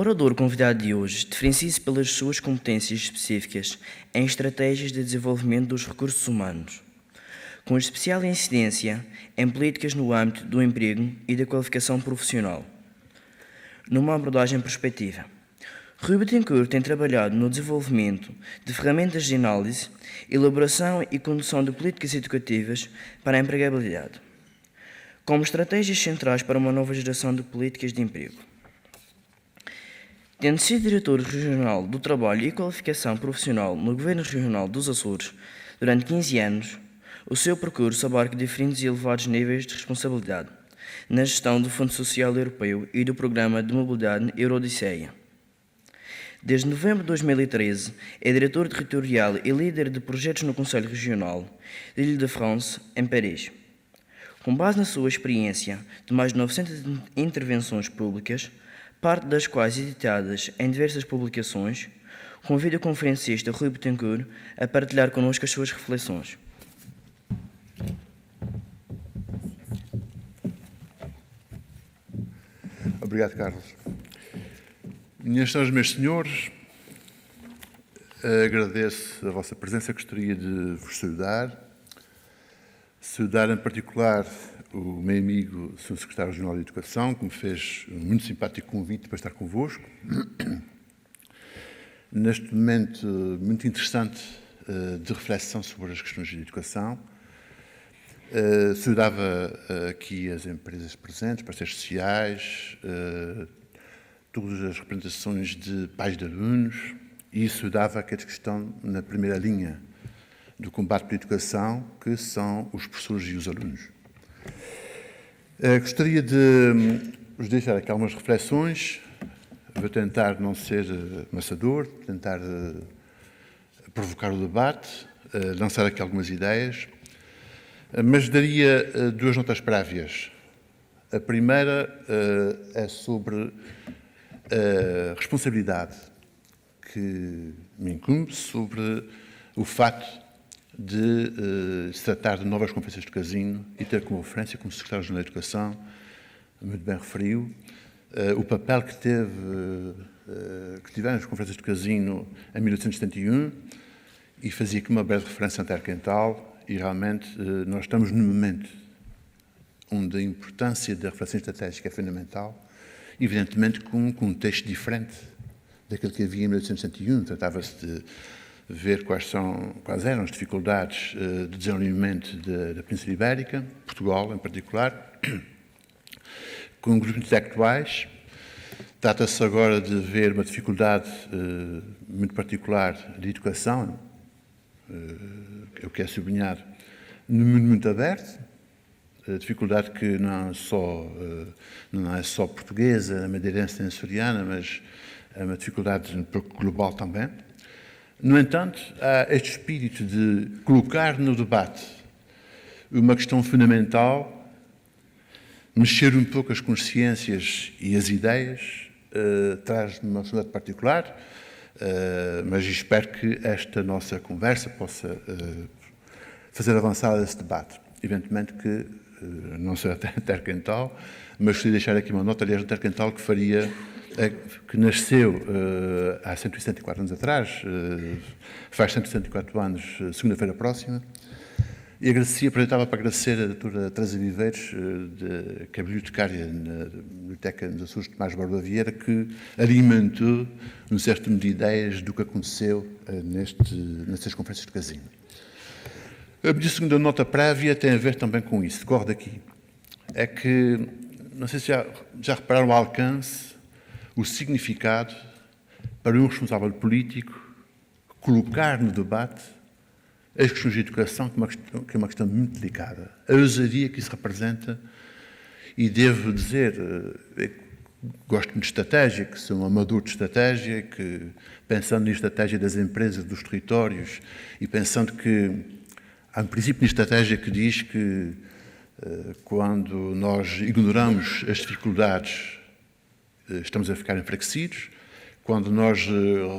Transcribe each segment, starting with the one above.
orador convidado de hoje diferencia-se pelas suas competências específicas em estratégias de desenvolvimento dos recursos humanos, com especial incidência em políticas no âmbito do emprego e da qualificação profissional. Numa abordagem prospectiva, Rui Betancourt tem trabalhado no desenvolvimento de ferramentas de análise, elaboração e condução de políticas educativas para a empregabilidade, como estratégias centrais para uma nova geração de políticas de emprego. Tendo sido diretor regional do Trabalho e Qualificação Profissional no Governo Regional dos Açores durante 15 anos, o seu percurso abarca diferentes e elevados níveis de responsabilidade na gestão do Fundo Social Europeu e do Programa de Mobilidade Eurodisseia. Desde novembro de 2013, é diretor territorial e líder de projetos no Conselho Regional de Île-de-France, em Paris. Com base na sua experiência de mais de 900 intervenções públicas, parte das quais editadas em diversas publicações, convido o conferencista Rui Betancourt a partilhar connosco as suas reflexões. Obrigado, Carlos. Minhas senhoras e meus senhores, agradeço a vossa presença. Gostaria de vos saudar em particular o meu amigo, o Sr. Secretário Regional de Educação, que me fez um muito simpático convite para estar convosco. Neste momento muito interessante de reflexão sobre as questões de educação. Saudava aqui as empresas presentes, parceiros sociais, todas as representações de pais de alunos e saudava aqueles que estão na primeira linha do combate pela educação, que são os professores e os alunos. Gostaria de vos deixar aqui algumas reflexões. Vou tentar não ser amassador, tentar provocar o debate, lançar aqui algumas ideias, mas daria duas notas prévias. A primeira é sobre a responsabilidade que me incumbe sobre o facto de se tratar de novas conferências de casino e ter como referência, como Secretário-Geral da Educação, muito bem referiu, o papel que tiveram as conferências de casino em 1871 e fazia aqui uma breve referência à Terra Quental e realmente nós estamos num momento onde a importância da reflexão estratégica é fundamental, evidentemente com um contexto diferente daquele que havia em 1871. Tratava-se de ver quais eram as dificuldades de desenvolvimento da Península Ibérica, Portugal em particular, com grupos intelectuais. Trata-se agora de ver uma dificuldade muito particular de educação, eu quero sublinhar, no mundo muito aberto, a dificuldade que não é só portuguesa, madeirense nem açoriana, mas é uma dificuldade um pouco global também. No entanto, há este espírito de colocar no debate uma questão fundamental, mexer um pouco as consciências e as ideias, traz-me uma sonoridade particular, mas espero que esta nossa conversa possa fazer avançar esse debate. Evidentemente que não será Terra Quental, mas gostaria de deixar aqui uma nota, aliás, da Terra Quental que nasceu há 164 anos atrás, faz 164 anos, segunda-feira próxima, e aproveitava para agradecer a doutora Teresa Viveiros, que é bibliotecária na Biblioteca dos Açores de Tomás Borba Vieira, que alimentou um certo número de ideias do que aconteceu nestas conferências de casino. A minha segunda nota prévia tem a ver também com isso, decorre daqui. É que, não sei se já repararam o alcance, o significado para um responsável político colocar no debate as questões de educação, que é uma questão muito delicada. A ousadia que isso representa, e devo dizer, gosto muito de estratégia, que sou um amador de estratégia, que pensando na estratégia das empresas, dos territórios, e pensando que há um princípio de estratégia que diz que quando nós ignoramos as dificuldades, estamos a ficar enfraquecidos. Quando nós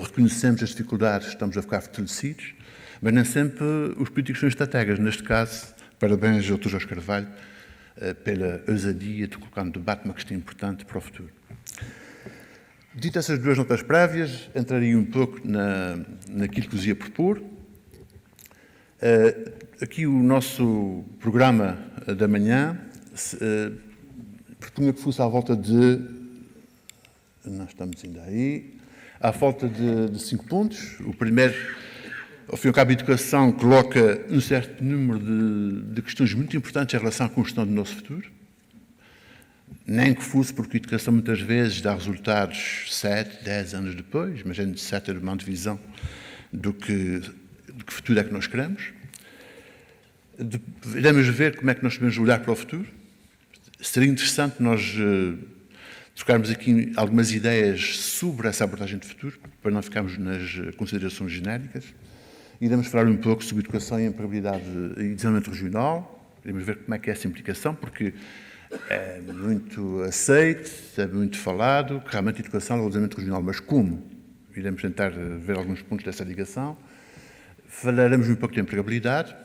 reconhecemos as dificuldades, estamos a ficar fortalecidos. Mas nem sempre os políticos são estrategas. Neste caso, parabéns ao Dr. Jorge Carvalho pela ousadia de colocar no debate uma questão importante para o futuro. Dito essas duas notas prévias, entraria um pouco naquilo que vos ia propor. Aqui o nosso programa da manhã propunha que fosse à volta de... Nós estamos ainda aí. À volta de 5 pontos. O primeiro, ao fim e ao cabo, a educação coloca um certo número de questões muito importantes em relação à construção do nosso futuro. Nem que fosse porque a educação muitas vezes dá resultados 7, 10 anos depois, mas é necessário ter uma divisão do que futuro é que nós queremos. Iremos ver como é que nós podemos olhar para o futuro. Seria interessante nós trocarmos aqui algumas ideias sobre essa abordagem de futuro, para não ficarmos nas considerações genéricas. Iremos falar um pouco sobre educação e empregabilidade e desenvolvimento regional. Iremos ver como é que é essa implicação, porque é muito aceito, é muito falado, que realmente a educação é o desenvolvimento regional, mas como? Iremos tentar ver alguns pontos dessa ligação. Falaremos um pouco de empregabilidade.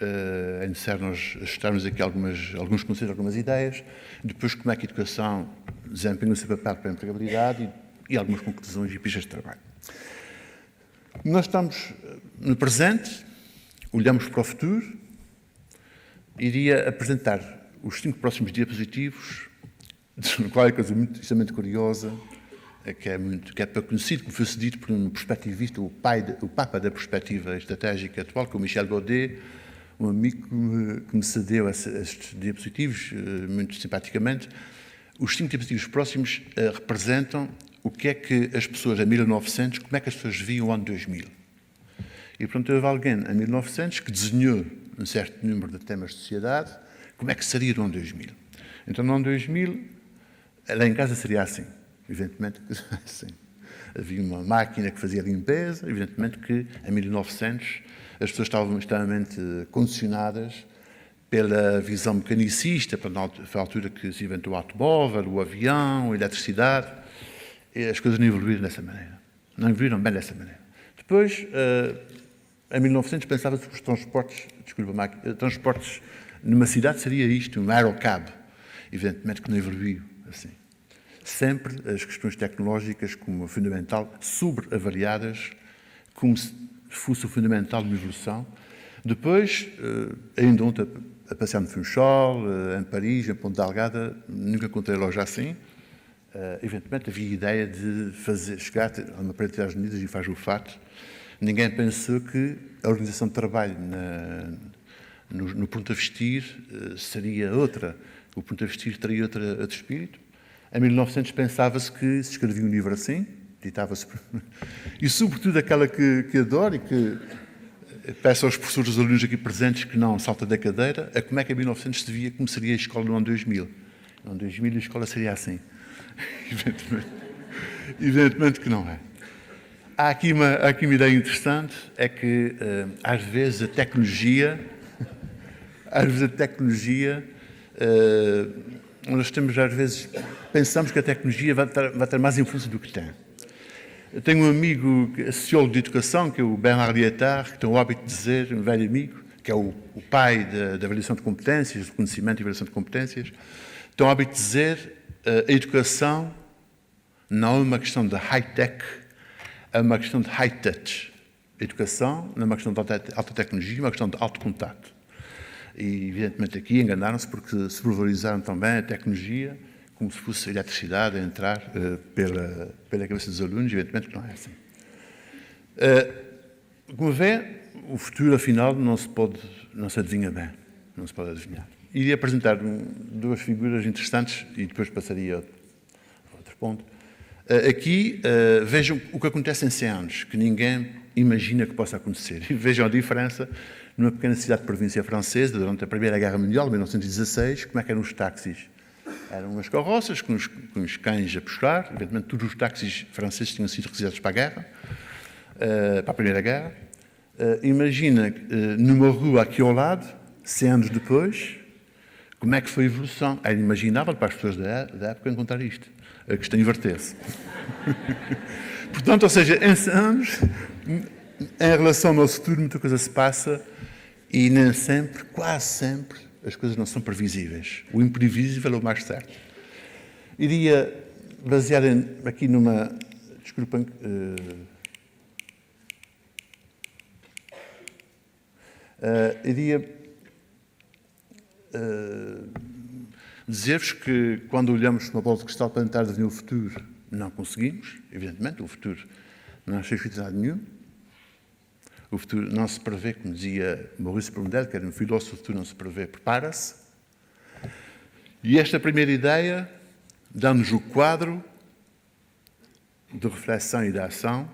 É necessário nós ajustarmos aqui alguns conceitos, algumas ideias. Depois, como é que a educação desempenha o seu papel para a empregabilidade e algumas conclusões e pistas de trabalho. Nós estamos no presente, olhamos para o futuro. Iria apresentar os 5 próximos diapositivos, no qual é uma coisa muito extremamente curiosa, que é para conhecido, como foi-se dito por um perspectivista, o papa da perspectiva estratégica atual, que é o Michel Baudet, um amigo que me cedeu estes diapositivos, muito simpaticamente. Os 5 diapositivos próximos representam o que é que as pessoas, em 1900, como é que as pessoas viam o ano 2000. E, portanto, houve alguém, em 1900, que desenhou um certo número de temas de sociedade, como é que seria no ano 2000. Então, no ano 2000, lá em casa seria assim, evidentemente, assim. Havia uma máquina que fazia limpeza, evidentemente que, em 1900, as pessoas estavam extremamente condicionadas pela visão mecanicista, foi a altura que se inventou o automóvel, o avião, a eletricidade, e as coisas não evoluíram dessa maneira. Não evoluíram bem dessa maneira. Depois, em 1900, pensava-se que os transportes numa cidade seria isto, um aerocab. Evidentemente que não evoluiu assim. Sempre as questões tecnológicas como fundamental, sobreavaliadas, como se fosse o fundamental de uma evolução. Depois, ainda ontem, a passear no Funchal, em Paris, em Ponte Delgada, nunca encontrei loja assim. Evidentemente, havia a ideia de chegar a uma parede das Unidas e faz o fato. Ninguém pensou que a organização de trabalho no ponto a vestir seria outra. O ponto a vestir teria outro espírito. Em 1900 pensava-se que se escrevia um livro assim, ditava-se... E, sobretudo, aquela que adoro e que peço aos professores dos alunos aqui presentes que não salta da cadeira, a como é que em 1900 se via como seria a escola no ano 2000. No ano 2000 a escola seria assim. Evidentemente que não é. Há aqui uma ideia interessante, é que às vezes a tecnologia, nós temos às vezes, pensamos que a tecnologia vai ter mais influência do que tem. Eu tenho um amigo, sociólogo de educação, que é o Bernard Lietard, que tem o hábito de dizer, um velho amigo, que é o pai da avaliação de competências, do conhecimento e avaliação de competências, tem o hábito de dizer a educação não é uma questão de high-tech, é uma questão de high-touch. A educação não é uma questão de alta tecnologia, é uma questão de alto contato. E, evidentemente, aqui enganaram-se porque se valorizaram também a tecnologia como se fosse a eletricidade a entrar pela cabeça dos alunos, evidentemente que não é assim. Como vê, o futuro, afinal, não se adivinha bem, não se pode adivinhar. Iria apresentar 2 figuras interessantes e depois passaria a outro ponto. Aqui, vejam o que acontece em 100 anos, que ninguém imagina que possa acontecer. E vejam a diferença numa pequena cidade de província francesa, durante a Primeira Guerra Mundial, em 1916, como é que eram os táxis. Eram umas carroças com os cães a puxar. Evidentemente, todos os táxis franceses tinham sido requisitos para a guerra, para a Primeira Guerra. Imagina, numa rua aqui ao lado, 100 anos depois, como é que foi a evolução. Era inimaginável para as pessoas da época encontrar isto. A questão inverter-se. Portanto, ou seja, em 100 anos, em relação ao nosso futuro, muita coisa se passa e nem sempre, quase sempre, as coisas não são previsíveis. O imprevisível é o mais certo. Iria baseado aqui numa... Desculpem. Iria dizer-vos que, quando olhamos para uma bola de cristal para tentar definir o futuro, não conseguimos. Evidentemente, o futuro não chega a lado nenhum. O futuro não se prevê, como dizia Maurice Blondel, que era um filósofo, o futuro não se prevê, prepara-se. E esta primeira ideia dá-nos o quadro de reflexão e de ação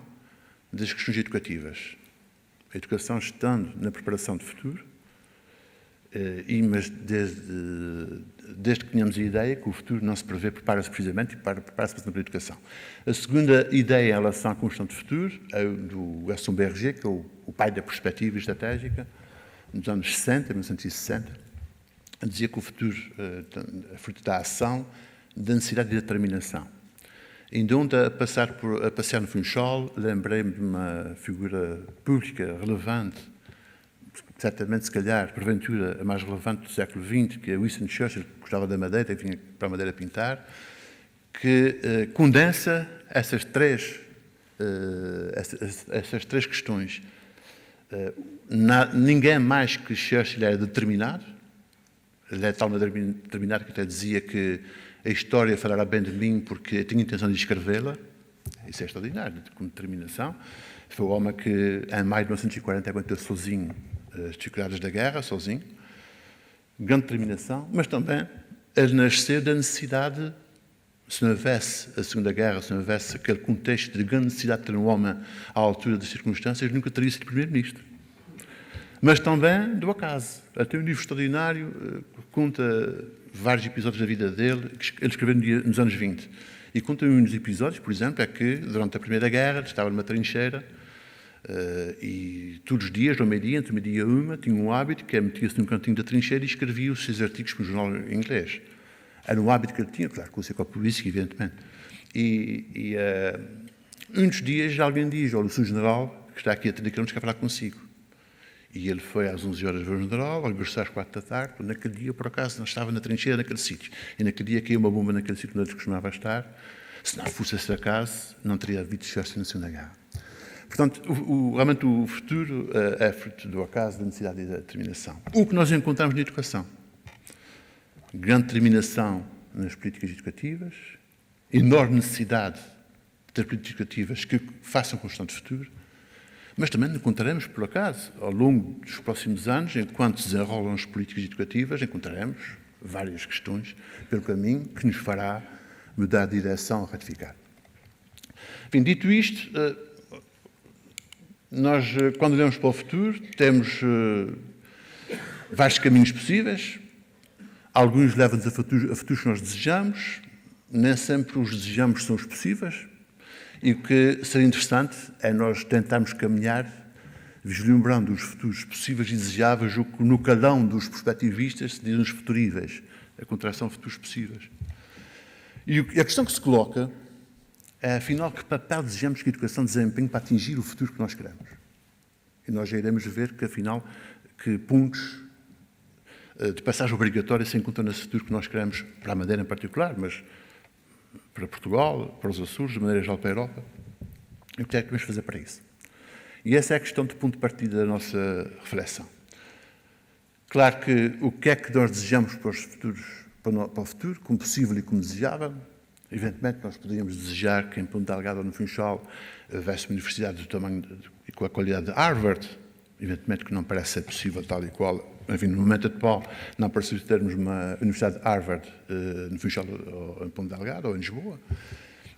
das questões educativas. A educação estando na preparação do futuro, mas desde que tenhamos a ideia que o futuro não se prevê, prepara-se precisamente e prepara-se para a educação. A segunda ideia em relação à construção do futuro é do Gaston Berger, que é o pai da perspectiva estratégica, nos anos 60, 1960, dizia que o futuro é fruto da ação, da necessidade de determinação. Ainda ontem, a passear no Funchal, lembrei-me de uma figura pública relevante, certamente, se calhar, porventura, a mais relevante do século XX, que é Winston Churchill, que gostava da Madeira, que vinha para a Madeira pintar, que condensa essas três questões. Ninguém mais que Churchill era determinado. Ele é de tal maneira determinado que até dizia que a história falará bem de mim porque eu tinha intenção de escrevê-la. Isso é extraordinário, com determinação. Foi o homem que, em maio de 1940, aguentou sozinho as dificuldades da guerra, sozinho. Grande determinação, mas também ele nasceu da necessidade, se não houvesse a Segunda Guerra, se não houvesse aquele contexto de grande necessidade de ter um homem à altura das circunstâncias, nunca teria sido primeiro-ministro. Mas também do acaso. Até um livro extraordinário, conta vários episódios da vida dele, que ele escreveu nos anos 20. E conta um dos episódios, por exemplo, é que durante a Primeira Guerra estava numa trincheira e todos os dias, ao meio-dia, entre o meio-dia e uma, tinha um hábito que metia-se num cantinho da trincheira e escrevia os seus artigos para o jornal inglês. Era um hábito que ele tinha, claro, com o seu copo de whisky, evidentemente. Um dos dias, alguém diz: olha, o seu general, que está aqui a 30 km, quer falar consigo. E ele foi às 11 horas ver o general, regressou às 4 da tarde. Naquele dia, por acaso, não estava na trincheira, naquele sítio. E naquele dia caiu uma bomba naquele sítio onde ele costumava estar. Se não fosse esse acaso, não teria havido Churchill na Segunda Guerra. Portanto, realmente o futuro é fruto do acaso, da necessidade e da determinação. O que nós encontramos na educação? Grande determinação nas políticas educativas, enorme necessidade de ter políticas educativas que façam construção de futuro, mas também encontraremos, por acaso, ao longo dos próximos anos, enquanto se desenrolam as políticas educativas, encontraremos várias questões pelo caminho que nos fará mudar de direção a ratificar. Enfim, dito isto, nós, quando olhamos para o futuro, temos vários caminhos possíveis. Alguns levam-nos a futuros que nós desejamos, nem sempre os desejamos são os possíveis. E o que seria interessante é nós tentarmos caminhar, vislumbrando os futuros possíveis e desejáveis, o que no calão dos perspectivistas se diz os futuríveis, a contração de futuros possíveis. E a questão que se coloca é, afinal, que papel desejamos que a educação desempenhe para atingir o futuro que nós queremos. E nós já iremos ver que, afinal, que pontos de passagem obrigatória se encontram nesse futuro que nós queremos, para a Madeira em particular, mas para Portugal, para os Açores, de maneira geral para a Europa. E o que é que vamos fazer para isso? E essa é a questão de ponto de partida da nossa reflexão. Claro que o que é que nós desejamos para o futuro, como possível e como desejável? Evidentemente, nós poderíamos desejar que em Ponta Delgada ou no Funchal houvesse uma universidade do tamanho e com a qualidade de Harvard. Evidentemente que não parece ser possível tal e qual. Enfim, no momento atual, não parece termos uma universidade de Harvard no Funchal ou em Ponta Delgada ou em Lisboa.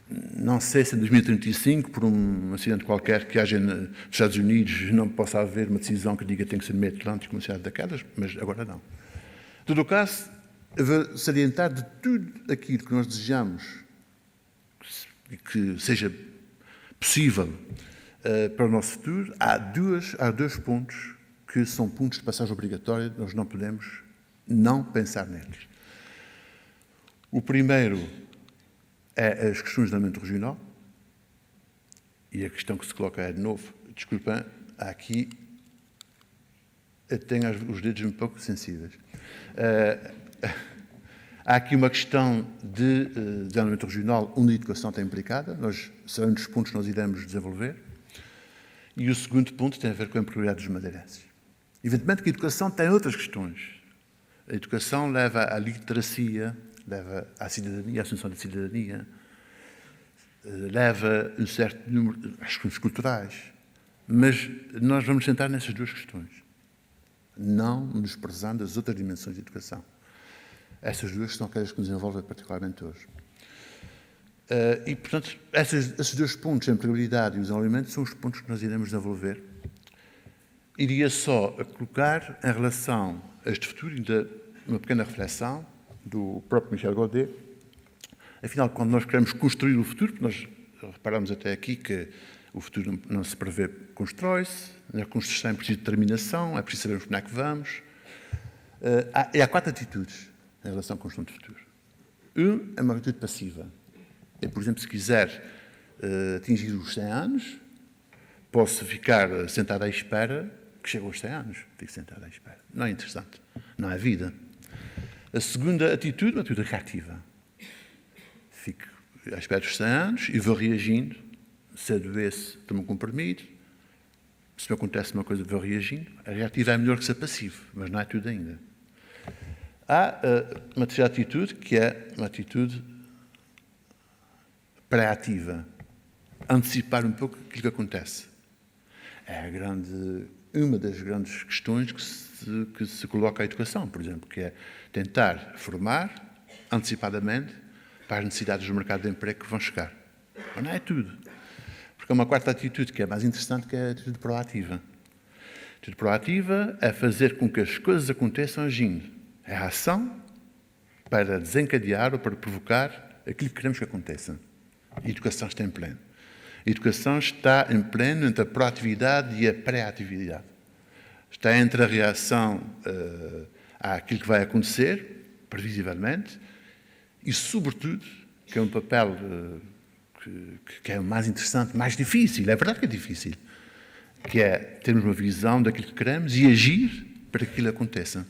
Não sei se em 2035, por um acidente qualquer que haja nos Estados Unidos, não possa haver uma decisão que diga que tem que ser no meio Atlântico, uma cidade daquelas, mas agora não. Em todo o caso, salientar de tudo aquilo que nós desejamos e que seja possível para o nosso futuro, há dois pontos que são pontos de passagem obrigatória, nós não podemos não pensar neles. O primeiro é as questões de andamento regional, e a questão que se coloca é, de novo, desculpem, aqui eu tenho os dedos um pouco sensíveis. Há aqui uma questão de desenvolvimento regional onde a educação está implicada. Serão um dos pontos que nós iremos desenvolver. E o segundo ponto tem a ver com a empregabilidade dos madeirenses. Evidentemente que a educação tem outras questões. A educação leva à literacia, leva à cidadania, à assunção da cidadania, leva a um certo número de questões culturais. Mas nós vamos centrar nessas duas questões, não nos prezando as outras dimensões de educação. Essas duas são aquelas que nos envolvem particularmente hoje. E, portanto, esses dois pontos, a empregabilidade e o desenvolvimento, são os pontos que nós iremos desenvolver. Iria só colocar em relação a este futuro, ainda uma pequena reflexão do próprio Michel Godet. Afinal, quando nós queremos construir o futuro, porque nós reparamos até aqui que o futuro não se prevê, constrói-se, na construção é preciso determinação, é preciso sabermos como é que vamos. E há 4 atitudes em relação à construção do futuro. É uma atitude passiva. Por exemplo, se quiser atingir os 100 anos, posso ficar sentado à espera que chegue aos 100 anos. Fico sentado à espera. Não é interessante. Não é vida. A segunda atitude é uma atitude reativa. Fico à espera dos 100 anos e vou reagindo. Se adoeço, tomo um comprimido. Se me acontece uma coisa, vou reagindo. A reativa é melhor que ser passivo, mas não é tudo ainda. Há uma terceira atitude, que é uma atitude pré-ativa. Antecipar um pouco aquilo que acontece. É uma das grandes questões que se coloca à educação, por exemplo, que é tentar formar antecipadamente para as necessidades do mercado de emprego que vão chegar. Mas não é tudo. Porque há uma quarta atitude que é mais interessante, que é a atitude proativa. A atitude proativa é fazer com que as coisas aconteçam agindo. É a ação para desencadear ou para provocar aquilo que queremos que aconteça. A educação está em pleno. A educação está em pleno entre a proatividade e a pré-atividade. Está entre a reação àquilo que vai acontecer, previsivelmente, e, sobretudo, que é um papel que é o mais interessante, mais difícil, é verdade que é difícil, que é termos uma visão daquilo que queremos e agir para que aquilo aconteça.